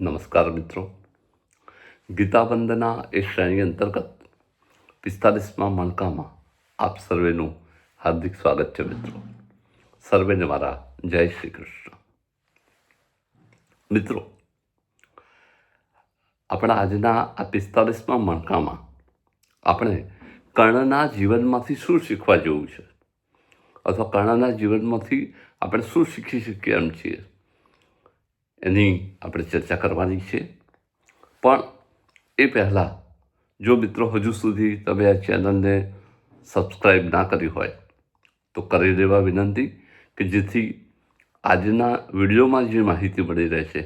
નમસ્કાર મિત્રો. ગીતા વંદના એ શ્રેણી અંતર્ગત 45માં મણકામાં આપ સર્વેનું હાર્દિક સ્વાગત છે મિત્રો. સર્વેને મારા જય શ્રી કૃષ્ણ. મિત્રો, આપણા આજના આ 45માં મણકામાં આપણે કર્ણના જીવનમાંથી શું શીખવા જેવું છે, અથવા કર્ણના જીવનમાંથી આપણે શું શીખી શકીએ એમ છીએ, એની આપણે ચર્ચા કરવાની છે. પણ એ પહેલાં જો મિત્રો હજુ સુધી તમે આ ચેનલને સબસ્ક્રાઈબ ના કરી હોય તો કરી દેવા વિનંતી, કે જેથી આજના વિડીયોમાં જે માહિતી મળી રહેશે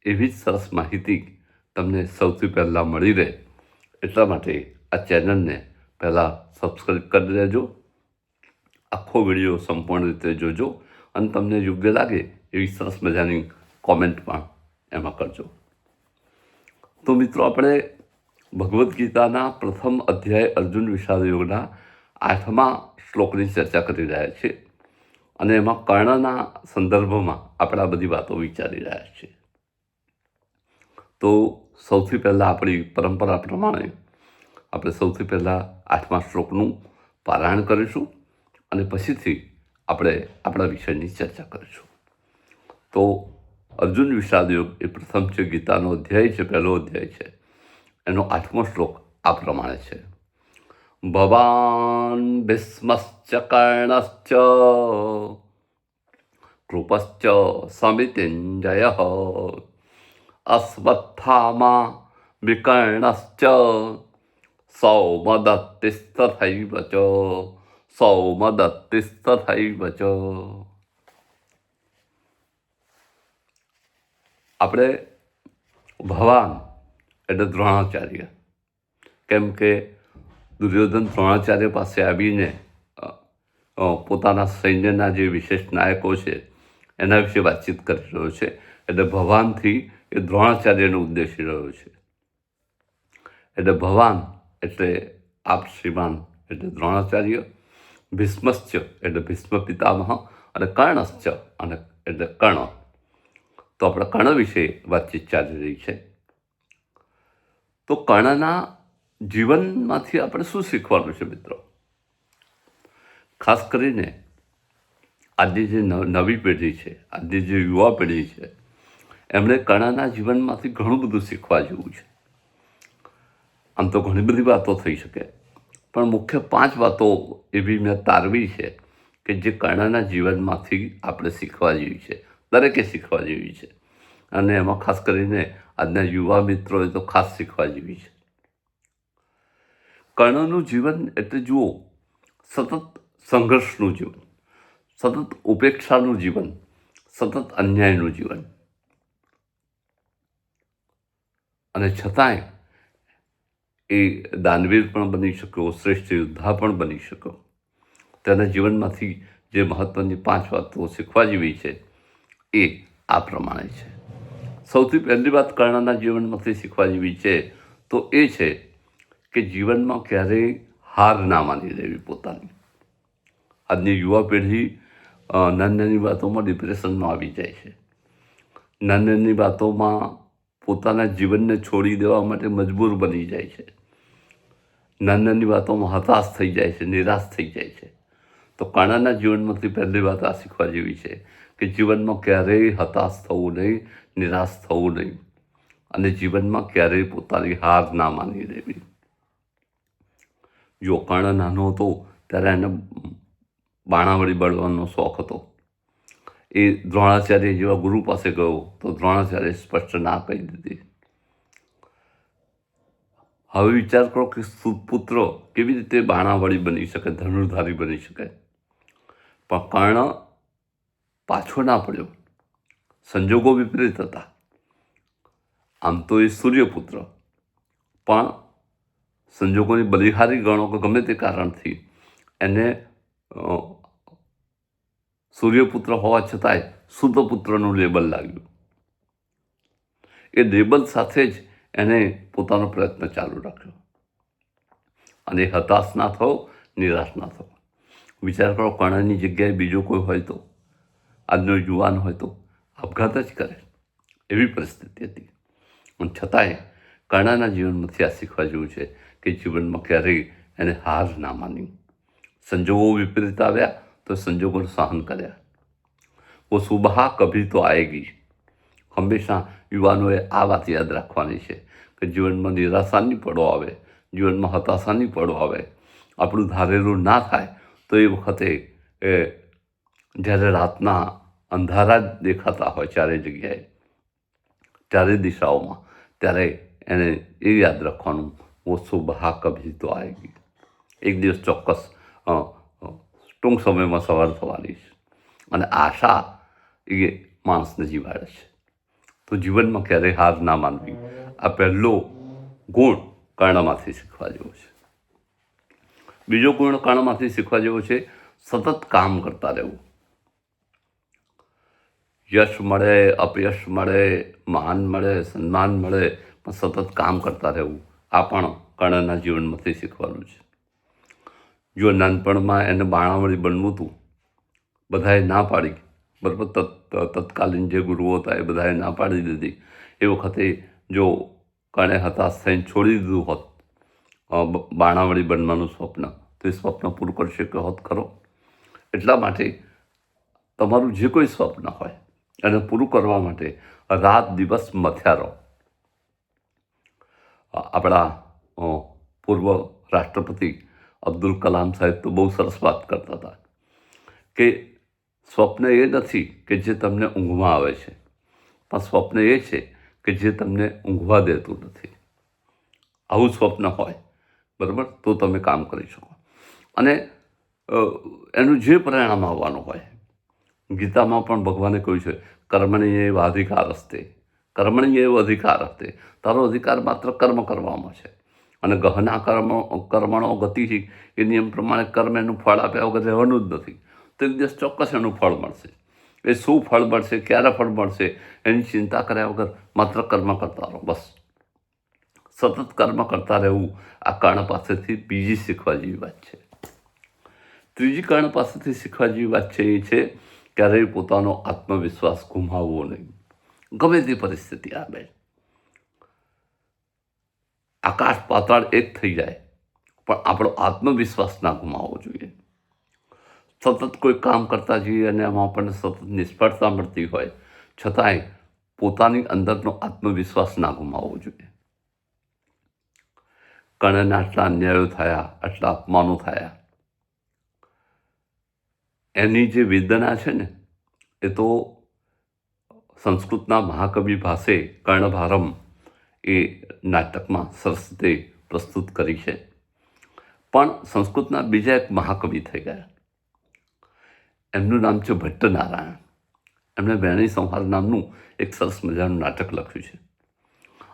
એવી જ સરસ માહિતી તમને સૌથી પહેલાં મળી રહે. એટલા માટે આ ચેનલને પહેલાં સબસ્ક્રાઈબ કરી દેજો. આખો વિડીયો સંપૂર્ણ રીતે જોજો અને તમને યોગ્ય લાગે એવી સરસ મજાની કોમેન્ટ પણ એમાં કરજો. તો મિત્રો, આપણે ભગવદ્ ગીતાના પ્રથમ અધ્યાય અર્જુન વિષાદ યોગના 8મા શ્લોકની ચર્ચા કરી રહ્યા છીએ અને એમાં કર્ણના સંદર્ભમાં આપણે આ બધી વાતો વિચારી રહ્યા છીએ. તો સૌથી પહેલાં આપણી પરંપરા પ્રમાણે આપણે સૌથી પહેલાં 8મા શ્લોકનું પારાયણ કરીશું અને પછીથી આપણે આપણા વિષયની ચર્ચા કરીશું. તો અર્જુન વિષાદ યોગ એ પ્રથમ છે, ગીતાનો અધ્યાય છે, પહેલો અધ્યાય છે. એનો 8મો શ્લોક આ પ્રમાણે છે: ભવાન ભીષ્મશ્ચ કર્ણશ્ચ કૃપશ્ચ સમિતિંજય અશ્વત્થામા વિકર્ણશ્ચ સૌમદત્તિસ્તથૈવ ચ. આપણે ભવાન એટલે દ્રોણાચાર્ય, કેમ કે દુર્યોધન દ્રોણાચાર્ય પાસે આવીને પોતાના સૈન્યના જે વિશેષ નાયકો છે એના વિશે વાતચીત કરી રહ્યો છે. એટલે ભવાનથી એ દ્રોણાચાર્યને ઉદ્દેશી રહ્યો છે. એટલે ભવાન એટલે આપ શ્રીમાન એટલે દ્રોણાચાર્ય, ભીષ્મશ્ચ એટલે ભીષ્મ પિતામહ, અને કર્ણશ્ચ અને એટલે કર્ણ. તો આપણે કર્ણ વિશે વાતચીત ચાલી રહી છે. તો કર્ણના જીવનમાંથી આપણે શું શીખવાનું છે મિત્રો? ખાસ કરીને આજની જે નવી પેઢી છે, આજની જે યુવા પેઢી છે, એમણે કર્ણના જીવનમાંથી ઘણું બધું શીખવા જેવું છે. આમ તો ઘણી બધી વાતો થઈ શકે, પણ મુખ્ય 5 વાતો એવી મેં તારવી છે કે જે કર્ણના જીવનમાંથી આપણે શીખવા જેવી છે, દરેકે શીખવા જેવી છે. અને એમાં ખાસ કરીને આજના યુવા મિત્રોએ તો ખાસ શીખવા જેવી છે. કર્ણનું જીવન એટલે જુઓ, સતત સંઘર્ષનું જીવન, સતત ઉપેક્ષાનું જીવન, સતત અન્યાયનું જીવન, અને છતાંય એ દાનવીર પણ બની શક્યો, શ્રેષ્ઠ યોદ્ધા પણ બની શક્યો. તેના જીવનમાંથી જે મહત્વની 5 વાતો શીખવા જેવી છે એ આ પ્રમાણે છે. સૌથી પહેલી વાત કર્ણના જીવનમાંથી શીખવા જેવી છે તો એ છે કે જીવનમાં ક્યારેય હાર ના માની લેવી પોતાની. આજની યુવા પેઢી નાની નાની વાતોમાં ડિપ્રેશનમાં આવી જાય છે. નાની નાની વાતોમાં પોતાના જીવનને છોડી દેવા માટે મજબૂર બની જાય છે. નાની નાની વાતોમાં હતાશ થઈ જાય છે, નિરાશ થઈ જાય છે. તો કર્ણના જીવનમાંથી પહેલી વાત આ શીખવા જેવી છે કે જીવનમાં ક્યારેય હતાશ થવું નહીં, નિરાશ થવું નહીં, અને જીવનમાં ક્યારેય પોતાની હાર ના માની લેવી. જો કર્ણ નાનો હતો ત્યારે એને બાણાવળી બળવાનો શોખ હતો. એ દ્રોણાચાર્ય જેવા ગુરુ પાસે ગયો તો દ્રોણાચાર્ય સ્પષ્ટ ના કહી દીધી. હવે વિચાર કરો કે સુપુત્ર કેવી રીતે બાણાવળી બની શકે, ધનુર્ધારી બની શકે. પણ કર્ણ પાછો ના પડ્યો. સંજોગો વિપરીત હતા. આમ તો એ સૂર્યપુત્ર, પણ સંજોગોની બલિહારી ગણો કે ગમે તે કારણથી એને સૂર્યપુત્ર હોવા છતાંય સુતપુત્રનું લેબલ લાગ્યું. એ લેબલ સાથે જ એને પોતાનો પ્રયત્ન ચાલુ રાખ્યો અને હતાશ ના થયો, નિરાશ ના થયો. વિચાર કરો, કર્ણની જગ્યાએ બીજો કોઈ હોય તો, આજનો યુવાન હોય તો આપઘાત જ કરે, એવી પરિસ્થિતિ હતી. પણ છતાંય કર્ણના જીવનમાંથી આ શીખવા જેવું છે કે જીવનમાં ક્યારેય એને હાર ના માની. સંજોગો વિપરીત આવ્યા તો સંજોગોનું સહન કર્યા. वो सुबह कभी तो आएगी. હંમેશા યુવાનોએ આ વાત યાદ રાખવાની છે કે જીવનમાં નિરાશાની પળો આવે, જીવનમાં હતાશાની પળો આવે, આપણું ધારેલું ના થાય તો એ વખતે જ્યારે રાતના અંધારા જ દેખાતા હોય ચારે જગ્યાએ, ચારે દિશાઓમાં, ત્યારે એને એ યાદ રાખવાનું, વો સુબહ કભી તો આએગી. એક દિવસ ચોક્કસ ટૂંક સમયમાં સવાર થવાની છે. અને આશા એ માણસને જીવાડે છે. તો જીવનમાં ક્યારેય હાર ના માનવી, આ પહેલો ગુણ કર્ણમાંથી શીખવા જેવો છે. બીજો ગુણ કર્ણમાંથી શીખવા જેવો છે, સતત કામ કરતા રહેવું. યશ મળે, અપયશ મળે, માન મળે, સન્માન મળે, પણ સતત કામ કરતા રહેવું, આ પણ કર્ણના જીવનમાંથી શીખવાનું છે. જો નાનપણમાં એને બાણાવળી બનવું હતું, બધાએ ના પાડી, બરાબર, તત્કાલીન જે ગુરુઓ હતા એ બધાએ ના પાડી દીધી. એ વખતે જો કર્ણે હતાશ થઈને છોડી દીધું હોત બાણાવળી બનવાનું સ્વપ્ન, તો એ સ્વપ્ન પૂરું કરી શક્યો હોત ખરો? એટલા માટે તમારું જે કોઈ સ્વપ્ન હોય એને પૂરું કરવા માટે રાત દિવસ મથ્યા રહો. આપણા પૂર્વ રાષ્ટ્રપતિ અબ્દુલ કલામ સાહેબ તો બહુ સરસ વાત કરતા હતા કે સ્વપ્ન એ નથી કે જે તમને ઊંઘમાં આવે છે, પણ સ્વપ્ન એ છે કે જે તમને ઊંઘવા દેતું નથી. આવું સ્વપ્ન હોય, બરાબર, તો તમે કામ કરી શકો. અને એનું જે પરિણામ આવવાનું હોય, ગીતામાં પણ ભગવાને કહ્યું છે, કર્મણી એવ અધિકારસ્તે, કર્મણી એવ અધિકારસ્તે. તારો અધિકાર માત્ર કર્મ કરવામાં છે. અને ગહના કર્મણો ગતિ, એ નિયમ પ્રમાણે કર્મ એનું ફળ આપ્યા વગર રહેવાનું જ નથી. તો એક દિવસ ચોક્કસ એનું ફળ મળશે. એ શું ફળ મળશે, ક્યારે ફળ મળશે, એની ચિંતા કર્યા વગર માત્ર કર્મ કરતા રહો, બસ. સતત કર્મ કરતા રહેવું, આ કર્ણ પાસેથી બીજી શીખવા જેવી વાત છે. ત્રીજી કર્ણ પાસેથી શીખવા જેવી વાત છે એ છે, ક્યારેય પોતાનો આત્મવિશ્વાસ ગુમાવવો નહીં, ગમે તે પરિસ્થિતિ આવે. આકાશ પાતાળ એક થઈ જાય, પણ આપણો આત્મવિશ્વાસ ના ગુમાવવો જોઈએ. સતત કોઈ કામ કરતા જઈએ અને એમાં આપણને સતત નિષ્ફળતા મળતી હોય, છતાંય પોતાની અંદરનો આત્મવિશ્વાસ ના ગુમાવવો જોઈએ. કર્ણને આટલા અન્યાયો થયા, આટલા અપમાનો થયા, એની જે વેદના છે ને, એ તો સંસ્કૃતના મહાકવિ ભાસે કર્ણભારમ એ નાટકમાં સરસ રીતે પ્રસ્તુત કરી છે. પણ સંસ્કૃતના બીજા એક મહાકવિ થઈ ગયા, એમનું નામ છે ભટ્ટનારાયણ. એમણે વેણી સંહાર નામનું એક સરસ મજાનું નાટક લખ્યું છે.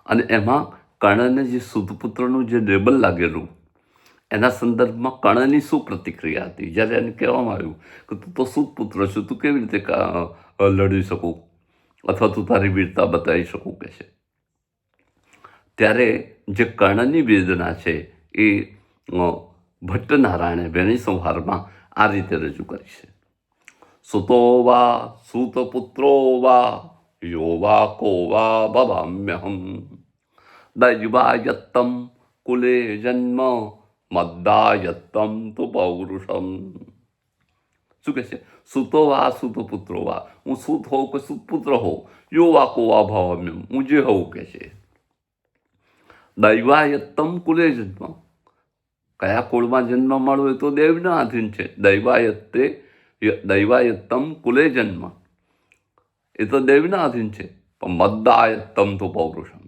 અને એમાં કર્ણને જે સુતપુત્રનું જે લેબલ લાગેલું, એના સંદર્ભમાં કર્ણની શું પ્રતિક્રિયા હતી. જ્યારે એને કહેવામાં આવ્યું કે તું તો સુતપુત્ર છું, તું કેવી રીતે લડી શકું અથવા તું તારી વીરતા બતાવી શકું કે છે, ત્યારે જે કર્ણની વેદના છે એ ભટ્ટનારાયણે વેણી સંહારમાં આ રીતે રજૂ કરી છે. સુતો વા સુતપુત્રો વા યો વા કો વા ભવામ્યહમ દૈવાયત્તમ કુલે જન્મ મદ્દાયત્તમ તુ પૌરુષમ. શું કહે છે? સુતો વા સુતપુત્રો વા, હું સુત હોઉં કે સુતપુત્ર હોઉં, યો વા કો વા ભવામ્યહમ, હું જે હોઉં કે છે. દૈવાયત્તમ કુલે જન્મ, કયા કુળમાં જન્મ મળવો એ તો દેવના આધીન છે. દૈવાયત્તમ કુલે જન્મ, એ તો દેવના આધીન છે. પણ મદ્દાયત્તમ તો પૌરુષમ,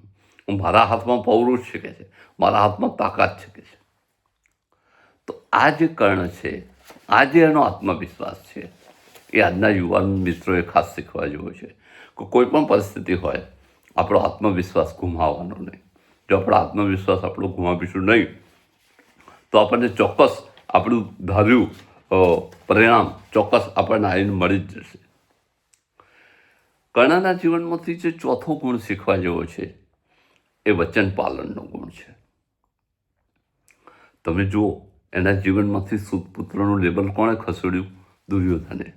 મારા હાથમાં પૌરુષ છે કે છે, મારા હાથમાં તાકાત છે કે છે. તો આ જે કર્ણ છે, આ જે એનો આત્મવિશ્વાસ છે, એ આજના યુવાન મિત્રોએ ખાસ શીખવા જેવો છે કે કોઈ પણ પરિસ્થિતિ હોય, આપણો આત્મવિશ્વાસ ગુમાવવાનો નહીં. જો આપણો આત્મવિશ્વાસ આપણો ગુમાવીશું નહીં, તો આપણને ચોક્કસ આપણું ધાર્યું પરિણામ ચોક્કસ આપણને આવીને મળી જ જશે. કર્ણના જીવનમાંથી જે ચોથો ગુણ શીખવા જેવો છે એ વચન પાલનનો ગુણ છે. તમે જુઓ, એના જીવનમાંથી સુતપુત્રનું લેબલ કોણે ખસેડ્યું? દુર્યોધને.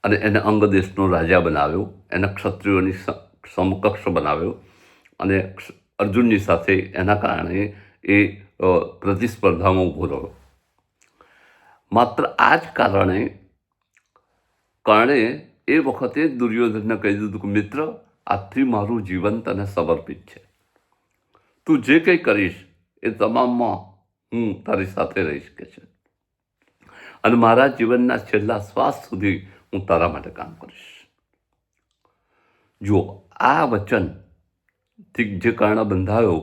અને એને અંગ દેશનો રાજા બનાવ્યો, એને સમકક્ષ બનાવ્યો અને અર્જુનની સાથે એના કારણે એ પ્રતિસ્પર્ધામાં ઊભો રહ્યો. માત્ર આ જ કારણે કર્ણે એ વખતે દુર્યોધનને કહી દીધું કે મિત્ર, આજથી મારું જીવન તને સમર્પિત છે. તું જે કંઈ કરીશ એ તમામમાં હું તારી સાથે રહીશ કે છે, અને મારા જીવનના છેલ્લા શ્વાસ સુધી હું તારા માટે કામ કરીશ. જુઓ, આ વચનથી જે કર્ણ બંધાયો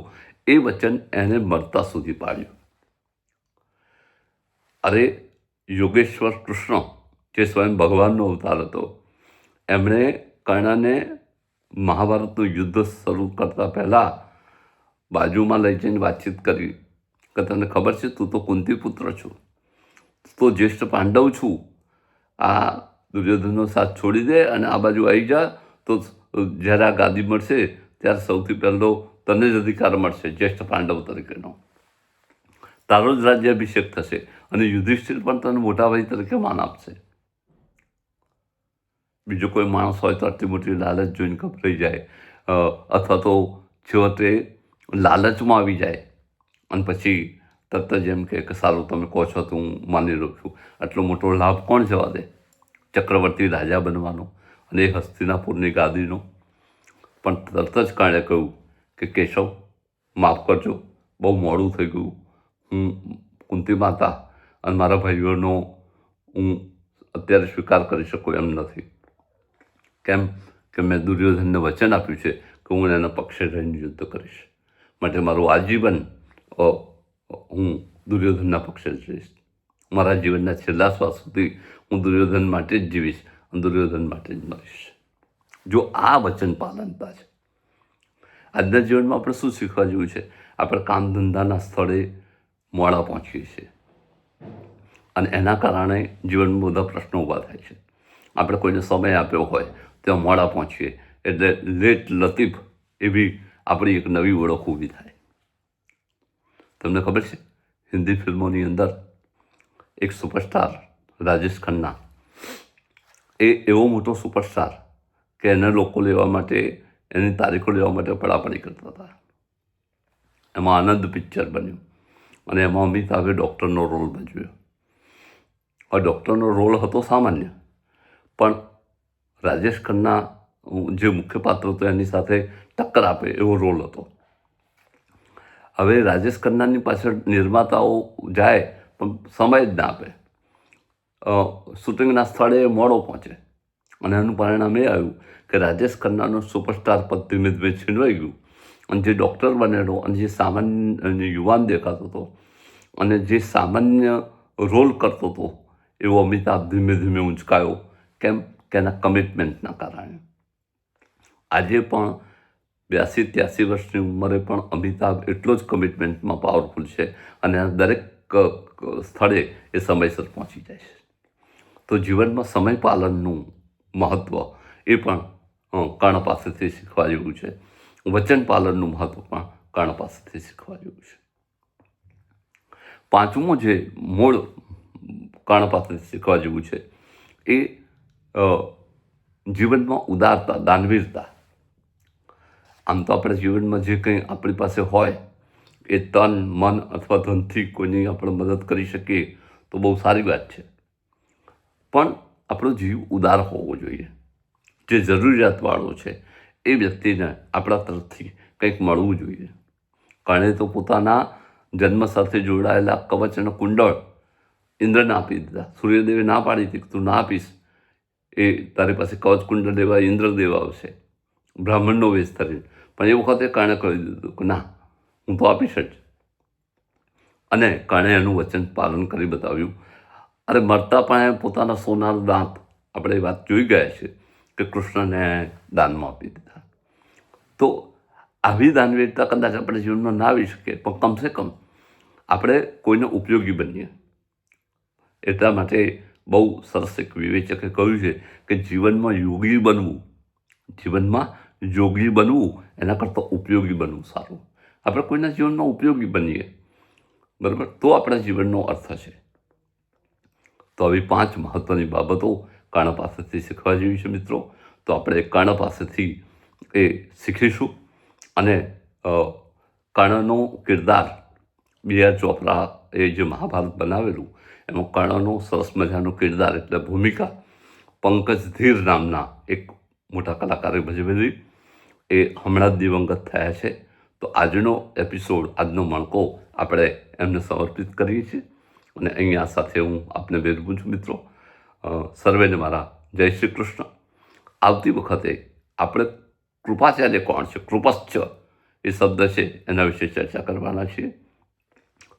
એ વચન એને મરતા સુધી પાડ્યું. અરે, યોગેશ્વર કૃષ્ણ, જે સ્વયં ભગવાનનો અવતાર હતો, એમણે કર્ણને મહાભારતનું યુદ્ધ શરૂ કરતા પહેલા બાજુમાં લઈ જઈને વાતચીત કરી કે તને ખબર છે, તું તો કુંતી પુત્ર છું, તો જ્યેષ્ઠ પાંડવ છું, આ દુર્યોધનનો સાથ છોડી દે અને આ બાજુ આવી જા, તો જ્યારે આ ગાદી મળશે ત્યારે સૌથી પહેલો તને જ અધિકાર મળશે જ્યેષ્ઠ પાંડવ તરીકેનો. તારો જ રાજ્યાભિષેક થશે અને યુધિષ્ઠિર પણ તને મોટા ભાઈ તરીકે માન આપશે. બીજો કોઈ માણસ હોય તો આટલી મોટી લાલચ જોઈને ગભરાઈ જાય, અથવા તો છેવટે લાલચમાં આવી જાય અને પછી તરત જ એમ કે સારું તમે કહો છો તો હું માની લઉં છું. આટલો મોટો લાભ કોણ જવા દે, ચક્રવર્તી રાજા બનવાનો અને એ હસ્તિનાપુરની ગાદીનો. પણ તરત જ કારણે કહ્યું કે કેશવ, માફ કરજો, બહુ મોડું થઈ ગયું. હું કુંતી માતા અને મારા ભાઈઓનો હું અત્યારે સ્વીકાર કરી શકું એમ નથી. કેમ કે મેં દુર્યોધનને વચન આપ્યું છે કે હું એના પક્ષે રહીને યુદ્ધ કરીશ, માટે મારું આજીવન હું દુર્યોધનના પક્ષે જ રહીશ. મારા જીવનના છેલ્લા શ્વાસ સુધી હું દુર્યોધન માટે જ જીવીશ અને દુર્યોધન માટે જ મરીશ. જો આ વચન પાલનતા છે. આજના જીવનમાં આપણે શું શીખવા જેવું છે? આપણે કામ ધંધાના સ્થળે મોડા પહોંચીએ છીએ અને એના કારણે જીવનમાં બધા પ્રશ્નો ઊભા થાય છે. આપણે કોઈને સમય આપ્યો હોય ત્યાં મોડા પહોંચીએ એટલે લેટ લતીફ એવી આપણી એક નવી ઓળખ ઊભી થાય. તમને ખબર છે, હિન્દી ફિલ્મોની અંદર એક સુપરસ્ટાર રાજેશ ખન્ના, એ એવો મોટો સુપરસ્ટાર કે એને લોકો લેવા માટે, એની તારીખો લેવા માટે પડાપડી કરતા હતા. એમાં આનંદ પિક્ચર બન્યું અને એમાં અમિતાભે ડૉક્ટરનો રોલ ભજવ્યો. આ ડૉક્ટરનો રોલ હતો સામાન્ય, પણ રાજેશ ખન્ના જે મુખ્ય પાત્ર હતો એની સાથે ટક્કર આપે એવો રોલ હતો. હવે રાજેશ ખન્નાની પાછળ નિર્માતાઓ જાય પણ સમય જ ના આપે, શૂટિંગના સ્થળે મોડો પહોંચે અને એનું પરિણામ એ આવ્યું કે રાજેશ ખન્નાનું સુપરસ્ટાર પદ ધીમે ધીમે છીનવાઈ ગયું અને જે ડૉક્ટર બનેલો અને જે સામાન્ય યુવાન દેખાતો હતો અને જે સામાન્ય રોલ કરતો હતો એવો અમિતાભ ધીમે ધીમે ઊંચકાયો. કેમ કે એના કમિટમેન્ટના કારણે. આજે પણ 82-83 વર્ષની ઉંમરે પણ અમિતાભ એટલો જ કમિટમેન્ટમાં પાવરફુલ છે અને દરેક સ્થળે એ સમયસર પહોંચી જાય છે. તો જીવનમાં સમય પાલનનું મહત્ત્વ એ પણ કર્ણ પાસેથી શીખવા જેવું છે. વચન પાલનનું મહત્ત્વ પણ કર્ણ પાસેથી શીખવા જેવું છે. પાંચમું જે મૂળ કર્ણ પાસેથી શીખવા જેવું છે એ જીવનમાં ઉદારતા, દાનવીરતા. આમ તો આપણે જીવનમાં જે કંઈ આપણી પાસે હોય એ તન, મન અથવા ધનથી કોઈની આપણે મદદ કરી શકીએ તો બહુ સારી વાત છે, પણ આપણો જીવ ઉદાર હોવો જોઈએ. જે જરૂરિયાતવાળો છે એ વ્યક્તિને આપણા તરફથી કંઈક મળવું જોઈએ. કર્ણે તો પોતાના જન્મ સાથે જોડાયેલા કવચ અને કુંડળ ઇન્દ્રને આપી દીધા. સૂર્યદેવે ના પાડી હતી કે તું ના આપીશ, એ તારી પાસે કવચ કુંડળ લેવા ઇન્દ્રદેવ આવશે બ્રાહ્મણનો વેશ ધરીને. પણ એ વખતે કર્ણે કહી દીધું કે ના, હું તો આપીશ જ. અને કર્ણે એનું વચન પાલન કરી બતાવ્યું. અરે, મરતા પણ પોતાના સોનાના દાંત, આપણે એ વાત જોઈ ગયા છે કે કૃષ્ણને દાનમાં આપી દીધા. તો આવી દાનવીરતા કદાચ આપણે જીવનમાં ના આવી શકીએ, પણ કમસે કમ આપણે કોઈને ઉપયોગી બનીએ. એટલા માટે બહુ સરસ એક વિવેચકે કહ્યું છે કે જીવનમાં યોગી બનવું એના કરતાં ઉપયોગી બનવું સારું. આપણે કોઈના જીવનમાં ઉપયોગી બનીએ, બરાબર, તો આપણા જીવનનો અર્થ છે. તો આવી 5 મહત્ત્વની બાબતો કર્ણ પાસેથી શીખવા જેવી છે મિત્રો. તો આપણે કર્ણ પાસેથી એ શીખીશું. અને કર્ણનો કિરદાર B.R. ચોપરાએ જે મહાભારત બનાવેલું એમાં કર્ણનો સરસ મજાનો કિરદાર એટલે ભૂમિકા પંકજ ધીર નામના એક મોટા કલાકારે ભજવેલી. એ હમણાં જ દિવંગત થયા છે. તો આજનો એપિસોડ, આજનો મણકો આપણે એમને સમર્પિત કરીએ છીએ. અને અહીંયા સાથે હું આપને વિરમું છું મિત્રો. સર્વેને મારા જય શ્રી કૃષ્ણ. આવતી વખતે આપણે કૃપાચાર્ય કોણ છે, કૃપશ્ચ એ શબ્દ છે એના વિશે ચર્ચા કરવાના છીએ.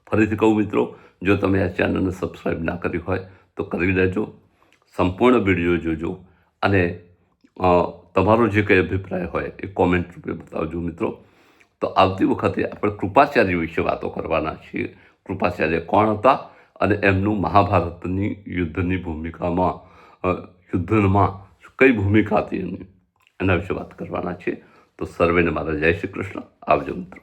ફરીથી કહું મિત્રો, જો તમે આ ચેનલને સબસ્ક્રાઈબ ના કરી હોય તો કરી લેજો, સંપૂર્ણ વિડીયો જોજો અને તમારો જે કંઈ અભિપ્રાય હોય એ કોમેન્ટ રૂપે બતાવજો મિત્રો. તો આવતી વખતે આપણે કૃપાચાર્ય વિશે વાતો કરવાના છીએ. કૃપાચાર્ય કોણ હતા અને એમનું મહાભારતની યુદ્ધની ભૂમિકામાં, યુદ્ધમાં કઈ ભૂમિકા હતી એની, એના વિશે વાત કરવાના છીએ. તો સર્વેને મારા જય શ્રી કૃષ્ણ. આવજો મિત્રો.